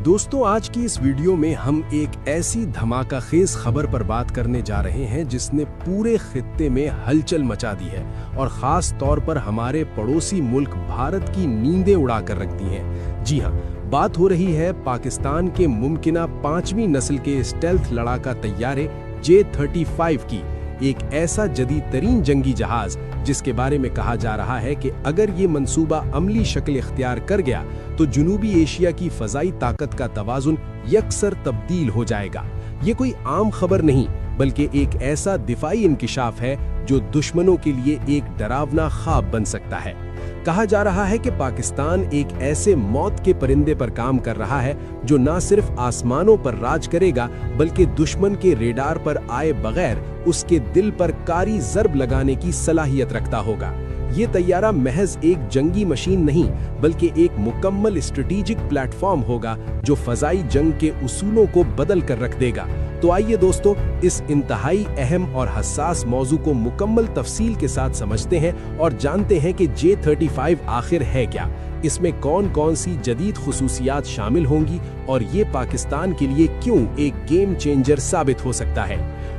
दोस्तों, आज की इस वीडियो में हम एक ऐसी धमाका खेज खबर पर बात करने जा रहे हैं जिसने पूरे खित्ते में हलचल मचा दी है और खास तौर पर हमारे पड़ोसी मुल्क भारत की नींदें उड़ा कर रख दी हैं। जी हां, बात हो रही है पाकिस्तान के मुमकिना 5वीं नस्ल के स्टेल्थ लड़ाका तैयारे J-35 की। एक ऐसा जदीद तरीन जंगी जहाज जिसके बारे में कहा जा रहा है कि अगर ये मंसूबा अमली शक्ल इख्तियार कर गया तो जनूबी एशिया की फजाई ताकत का तवाजुन यकसर तब्दील हो जाएगा। ये कोई आम खबर नहीं बल्कि एक ऐसा दिफाई इंकिशाफ है जो दुश्मनों के लिए एक डरावना ख्वाब बन सकता है। कहा जा रहा है कि पाकिस्तान एक ऐसे मौत के परिंदे पर काम कर रहा है जो न सिर्फ आसमानों पर राज करेगा बल्कि दुश्मन के रेडार पर आए बगैर उसके दिल पर कारी ज़र्ब लगाने की सलाहियत रखता होगा। ये तैयारा महज एक जंगी मशीन नहीं बल्कि एक मुकम्मल स्ट्रेटेजिक प्लेटफॉर्म होगा जो फजाई जंग के उसूलों को बदल कर रख देगा। तो आइए दोस्तों, इस इंतहाई अहम और हसास मौजू को मुकम्मल तफसील के साथ समझते हैं और जानते हैं कि J-35 आखिर है क्या, इसमें कौन कौन सी जदीद खुसूसियात शामिल होंगी और ये पाकिस्तान के लिए क्यों एक गेम चेंजर साबित हो सकता है।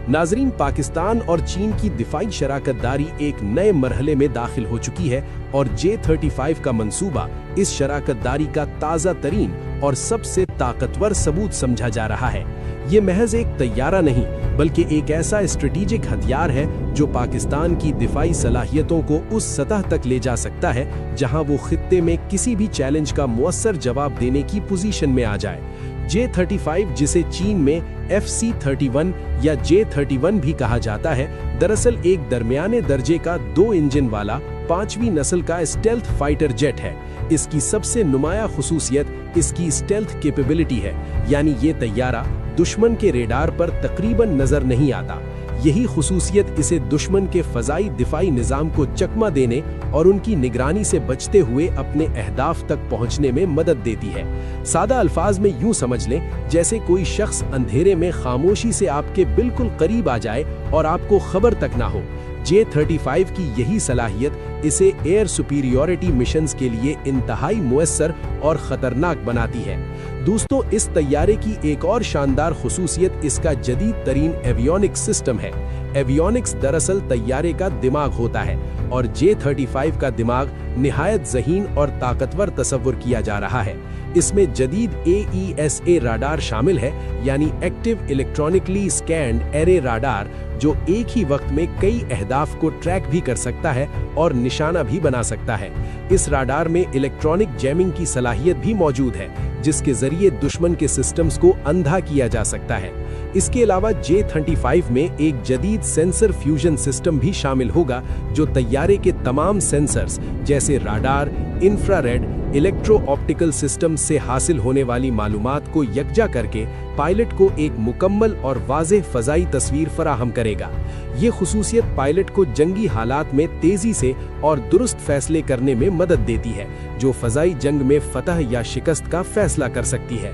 नाजरीन, पाकिस्तान और चीन की दिफाई शराकतदारी एक नए मरहले में दाखिल हो चुकी है और J-35 का मंसूबा इस शराकतदारी का ताज़ा तरीन और सबसे ताकतवर सबूत समझा जा रहा है। ये महज एक तैयारा नहीं बल्कि एक ऐसा स्ट्रेटेजिक हथियार है जो पाकिस्तान की दिफाई सलाहियतों को उस सतह तक ले जा सकता है जहां वो खित्ते में किसी भी चैलेंज का मुअस्सर जवाब देने की पोजीशन में आ जाए। J-35, जिसे चीन में FC-31 या J-31 भी कहा जाता है, दरअसल एक दरमियाने दर्जे का 2 इंजन वाला 5वीं नस्ल का स्टेल्थ फाइटर जेट है। इसकी सबसे नुमाया खुसूसियत इसकी स्टेल्थ कैपेबिलिटी है, यानी ये तैयारा दुश्मन के रेडार पर तकरीबन नजर नहीं आता। यही खुसूसियत इसे दुश्मन के फजाई दिफाई निजाम को चकमा देने और उनकी निगरानी से बचते हुए अपने अहदाफ तक पहुंचने में मदद देती है। सादा अल्फाज में यूं समझ लें जैसे कोई शख्स अंधेरे में खामोशी से आपके बिल्कुल करीब आ जाए और आपको खबर तक ना हो। J-35 की यही सलाहियत इसे एयर सुपीरियॉरिटी मिशंस के लिए इंतहाई मुयस्सर और खतरनाक बनाती है। दोस्तों, इस तैयारे की एक और शानदार खुसूसियत इसका जदीद तरीन एवियोनिक्स सिस्टम है। एवियोनिक्स दरअसल तैयारे का दिमाग होता है और J-35 का दिमाग निहायत ज़हीन और ताकतवर तस्वुर किया जा रहा है। इसमें जदीद AESA राडार शामिल है, यानी active electronically scanned array radar, जो एक ही वक्त में कई अहदाफ को ट्रैक भी कर सकता है और निशाना भी बना सकता है। इस राडार में इलेक्ट्रॉनिक जैमिंग की सलाहियत भी मौजूद है जिसके जरिए दुश्मन के सिस्टम्स को अंधा किया जा सकता है। इसके अलावा J-35 में एक जदीद सेंसर फ्यूजन सिस्टम भी शामिल होगा जो तैयारे के तमाम सेंसर्स जैसे radar, infrared, electro optical system से हासिल होने वाली मालूमात को यकजा करके पायलट को एक मुकम्मल और वाज़ेह फ़ज़ाई तस्वीर फराहम करेगा। ये खुसूसियत पायलट को जंगी हालात में तेज़ी से और दुरुस्त फैसले करने में मदद देती है जो फ़ज़ाई जंग में फ़तह या शिकस्त का फैसला कर सकती है।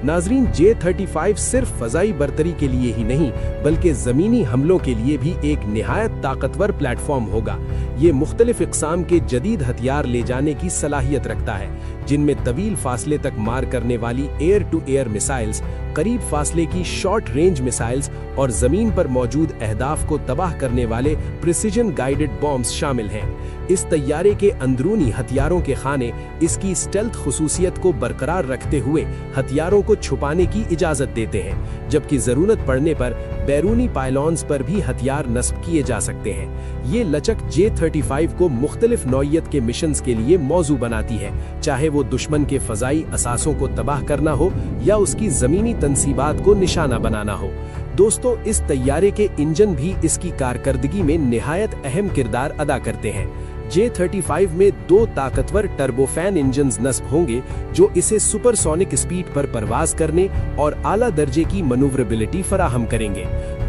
नाजरीन, J-35 सिर्फ फ़ज़ाई बरतरी के लिए ही नहीं बल्कि ज़मीनी हमलों के लिए भी एक निहायत ताकतवर प्लेटफॉर्म होगा। ये मुख्तलिफ इक़साम के जदीद हथियार ले जाने की सलाहियत रखता है जिनमें तवील फासले तक मार करने वाली एयर टू एयर मिसाइल्स, करीब फासले की शॉर्ट रेंज मिसाइल्स और ज़मीन पर मौजूद अहदाफ को तबाह करने वाले प्रिसिजन गाइडेड बॉम्ब्स शामिल हैं। इस तैयारे के अंदरूनी हथियारों के खाने इसकी स्टेल्थ खुसूसियत को बरकरार रखते हुए हथियारों को छुपाने की इजाज़त देते हैं, जबकि ज़रूरत पड़ने पर बैरूनी पायलॉन्स पर भी हथियार नस्ब किए जा सकते हैं। ये लचक J-35 को मुख्तलिफ नौइयत के मिशंस के लिए मौजू बनाती है, चाहे वो दुश्मन के फ़ज़ाई असासों को तबाह करना हो या उसकी ज़मीनी तंसीबात को निशाना बनाना हो। दोस्तों, इस तैयारे के इंजन भी इसकी कारकर्दगी में निहायत अहम किरदार अदा करते हैं। J-35 में 2 ताकतवर टर्बोफैन इंजन्स नस्ब होंगे जो इसे सुपरसोनिक स्पीड पर परवाज करने और आला दर्जे की मनूवरेबिलिटी फराहम करेंगे।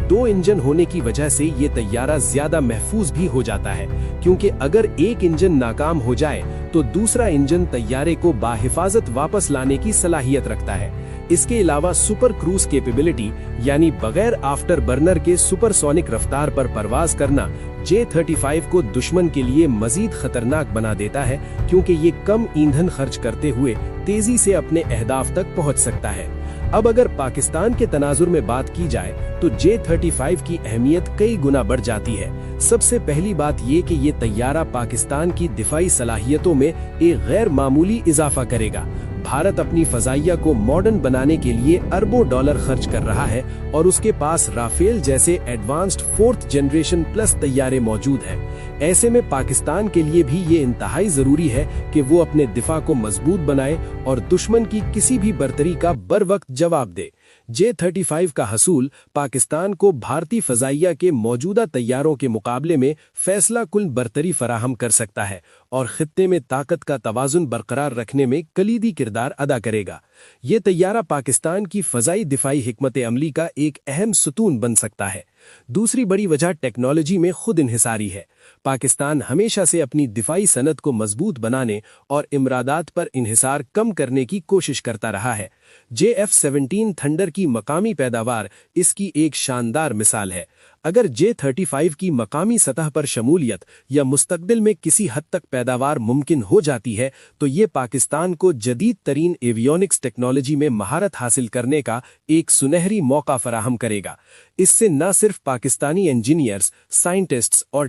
दो इंजन होने की वजह से ये तैयारा ज्यादा महफूज भी हो जाता है, क्योंकि अगर एक इंजन नाकाम हो जाए तो दूसरा इंजन तैयारे को बाहिफाजत वापस लाने की सलाहियत रखता है। इसके अलावा सुपर क्रूज कैपेबिलिटी यानी बगैर आफ्टर बर्नर के सुपरसोनिक रफ्तार पर परवाज करना J-35 को दुश्मन के लिए मजीद खतरनाक बना देता है, क्योंकि ये कम ईंधन खर्च करते हुए तेजी से अपने अहदाफ तक पहुंच सकता है। अब अगर पाकिस्तान के तनाजुर में बात की जाए तो J-35 की अहमियत कई गुना बढ़ जाती है। सबसे पहली बात ये कि ये तैयारा पाकिस्तान की दिफाई सलाहियतों में एक गैर मामूली इजाफा करेगा। भारत अपनी फजाइया को मॉडर्न बनाने के लिए अरबों डॉलर खर्च कर रहा है और उसके पास राफेल जैसे एडवांस्ड 4th जनरेशन प्लस तैयारे मौजूद हैं। ऐसे में पाकिस्तान के लिए भी ये इंतहाई जरूरी है कि वो अपने दिफा को मजबूत बनाए और दुश्मन की किसी भी बर्तरी का बर वक्त जवाब दे। J-35 का हसूल पाकिस्तान को भारतीय फजाइया के मौजूदा तैयारों के मुकाबले में फैसला कुल बर्तरी फराहम कर सकता है और खित्ते में ताकत का तवाजुन बरकरार रखने में कलीदी किरदार अदा करेगा। ये तैयारा पाकिस्तान की फजाई दिफाई हिकमत अमली का एक अहम सुतून बन सकता है। दूसरी बड़ी वजह टेक्नोलॉजी में खुद इन्हिसारी है। पाकिस्तान हमेशा से अपनी दिफाई सनत को मजबूत बनाने और इमरादात पर इन्हिसार कम करने की कोशिश करता रहा है। JF-17 थंडर की मकामी पैदावार इसकी एक शानदार मिसाल है। अगर J-35 की मकामी सतह पर शमूलियत या मुस्तकबिल में किसी हद तक पैदावार मुमकिन हो जाती है तो ये पाकिस्तान को जदीद तरीन एवियोनिक्स टेक्नोलॉजी में महारत हासिल करने का एक सुनहरी मौका फराहम करेगा। इससे न सिर्फ पाकिस्तानी इंजीनियर्स, साइंटिस्ट्स और